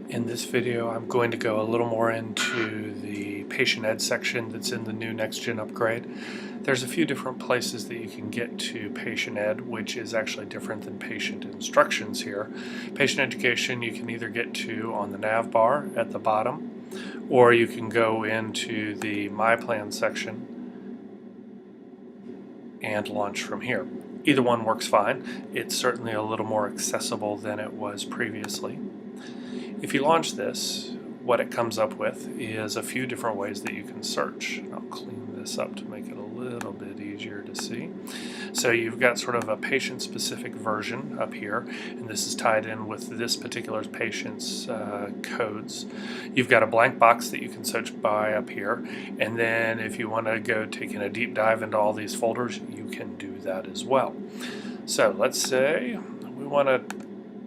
In this video, I'm going to go a little more into the Patient Ed section that's in the new Next Gen upgrade. There's a few different places that you can get to Patient Ed, which is actually different than Patient Instructions here. Patient Education you can either get to on the nav bar at the bottom, or you can go into the My Plan section and launch from here. Either one works fine. It's certainly a little more accessible than it was previously. If you launch this, what it comes up with is a few different ways that you can search. I'll clean this up to make it a little bit easier to see. So you've got sort of a patient-specific version up here, and this is tied in with this particular patient's codes. You've got a blank box that you can search by up here, and then if you want to go taking a deep dive into all these folders, you can do that as well. So let's say we want to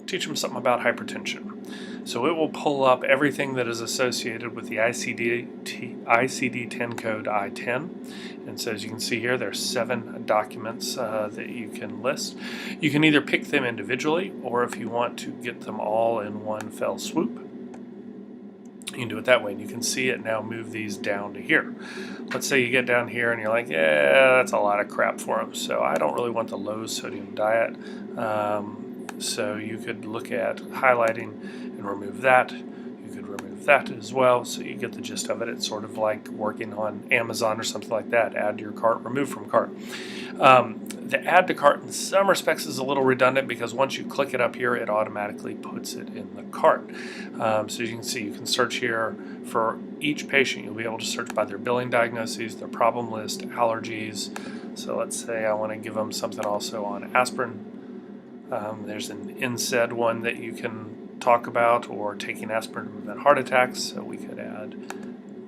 teach them something about hypertension. So it will pull up everything that is associated with the ICD-10 code I-10. And so as you can see here, there's 7 documents that you can list. You can either pick them individually, or if you want to get them all in one fell swoop, you can do it that way. And you can see it now move these down to here. Let's say you get down here and you're like, yeah, that's a lot of crap for them. So I don't really want the low sodium diet. So you could look at highlighting and remove that. You could remove that as well, so you get the gist of it. It's sort of like working on Amazon or something like that. Add to your cart, remove from cart. The add to cart in some respects is a little redundant because once you click it up here, it automatically puts it in the cart. So you can see you can search here for each patient. You'll be able to search by their billing diagnoses, their problem list, allergies. So let's say I want to give them something also on aspirin. There's an NSAID one that you can talk about, or taking aspirin to prevent heart attacks, so we could add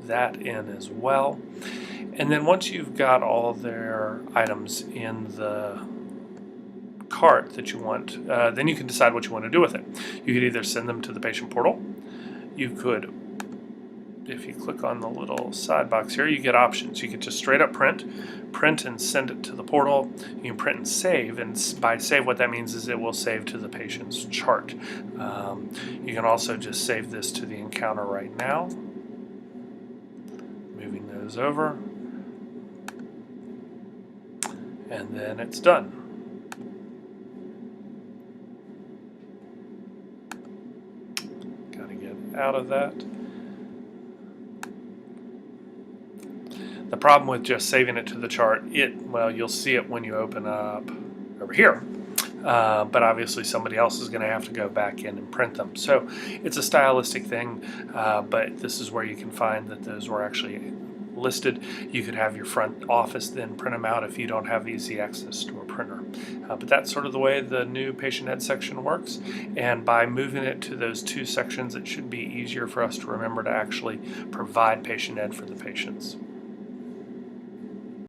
that in as well. And then once you've got all their items in the cart that you want, then you can decide what you want to do with it. You could either send them to the patient portal. You could, if you click on the little side box here, you get options. You could just straight up print and send it to the portal. You can print and save, and by save what that means is it will save to the patient's chart. You can also just save this to the encounter right now. Moving those over, and then it's done. Got to get out of that. The problem with just saving it to the chart, well, you'll see it when you open up over here, but obviously somebody else is going to have to go back in and print them. So it's a stylistic thing, but this is where you can find that those were actually listed. You could have your front office then print them out if you don't have easy access to a printer. But that's sort of the way the new Patient Ed section works, and by moving it to those 2 sections, it should be easier for us to remember to actually provide Patient Ed for the patients.